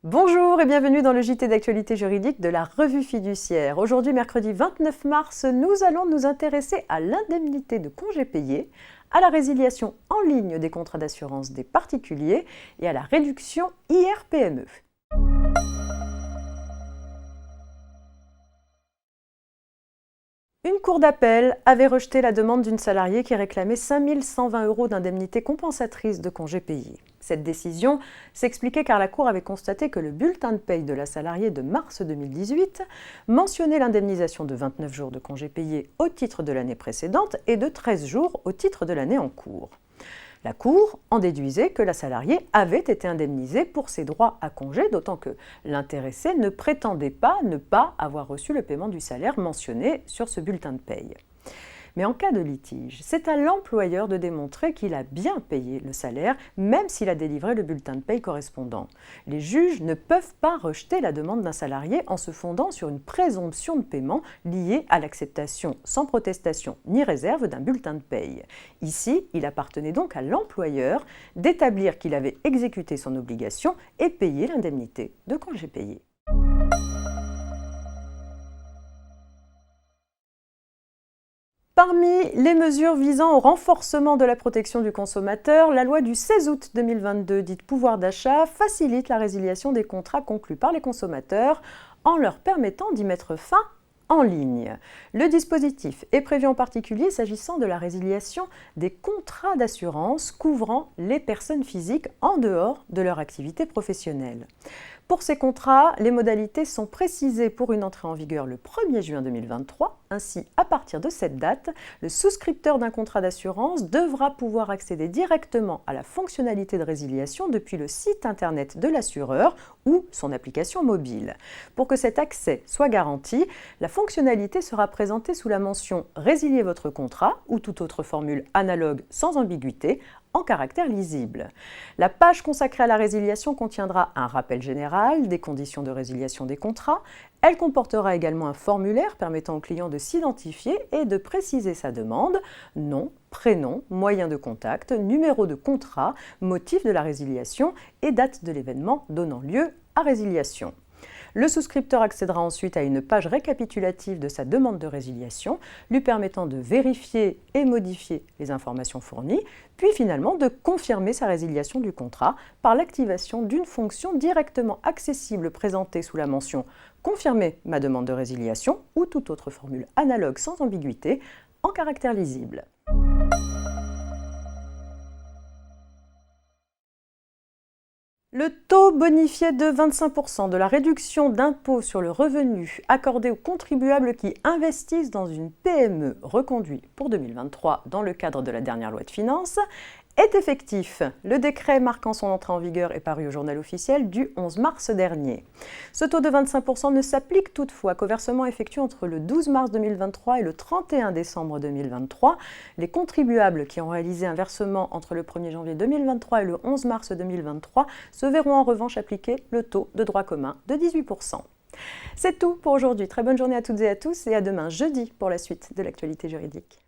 Bonjour et bienvenue dans le JT d'actualité juridique de la Revue Fiduciaire. Aujourd'hui, mercredi 29 mars, nous allons nous intéresser à l'indemnité de congés payés, à la résiliation en ligne des contrats d'assurance des particuliers et à la réduction IR-PME. Une cour d'appel avait rejeté la demande d'une salariée qui réclamait 5 120 € d'indemnité compensatrice de congés payés. Cette décision s'expliquait car la Cour avait constaté que le bulletin de paye de la salariée de mars 2018 mentionnait l'indemnisation de 29 jours de congés payés au titre de l'année précédente et de 13 jours au titre de l'année en cours. La Cour en déduisait que la salariée avait été indemnisée pour ses droits à congé, d'autant que l'intéressé ne prétendait pas ne pas avoir reçu le paiement du salaire mentionné sur ce bulletin de paye. Mais en cas de litige, c'est à l'employeur de démontrer qu'il a bien payé le salaire, même s'il a délivré le bulletin de paye correspondant. Les juges ne peuvent pas rejeter la demande d'un salarié en se fondant sur une présomption de paiement liée à l'acceptation sans protestation ni réserve d'un bulletin de paye. Ici, il appartenait donc à l'employeur d'établir qu'il avait exécuté son obligation et payé l'indemnité de congé payé. Parmi les mesures visant au renforcement de la protection du consommateur, la loi du 16 août 2022, dite pouvoir d'achat, facilite la résiliation des contrats conclus par les consommateurs en leur permettant d'y mettre fin en ligne. Le dispositif est prévu en particulier s'agissant de la résiliation des contrats d'assurance couvrant les personnes physiques en dehors de leur activité professionnelle. Pour ces contrats, les modalités sont précisées pour une entrée en vigueur le 1er juin 2023. Ainsi, à partir de cette date, le souscripteur d'un contrat d'assurance devra pouvoir accéder directement à la fonctionnalité de résiliation depuis le site internet de l'assureur ou son application mobile. Pour que cet accès soit garanti, la fonctionnalité sera présentée sous la mention « Résilier votre contrat » ou toute autre formule analogue sans ambiguïté, en caractère lisible. La page consacrée à la résiliation contiendra un rappel général des conditions de résiliation des contrats. Elle comportera également un formulaire permettant au client de s'identifier et de préciser sa demande, nom, prénom, moyen de contact, numéro de contrat, motif de la résiliation et date de l'événement donnant lieu à résiliation. Le souscripteur accédera ensuite à une page récapitulative de sa demande de résiliation, lui permettant de vérifier et modifier les informations fournies, puis finalement de confirmer sa résiliation du contrat par l'activation d'une fonction directement accessible présentée sous la mention « Confirmer ma demande de résiliation » ou toute autre formule analogue sans ambiguïté en caractère lisible. Le taux bonifié de 25% de la réduction d'impôt sur le revenu accordé aux contribuables qui investissent dans une PME reconduit pour 2023 dans le cadre de la dernière loi de finances est effectif. Le décret marquant son entrée en vigueur est paru au journal officiel du 11 mars dernier. Ce taux de 25% ne s'applique toutefois qu'aux versements effectués entre le 12 mars 2023 et le 31 décembre 2023. Les contribuables qui ont réalisé un versement entre le 1er janvier 2023 et le 11 mars 2023 se verront en revanche appliquer le taux de droit commun de 18%. C'est tout pour aujourd'hui. Très bonne journée à toutes et à tous et à demain jeudi pour la suite de l'actualité juridique.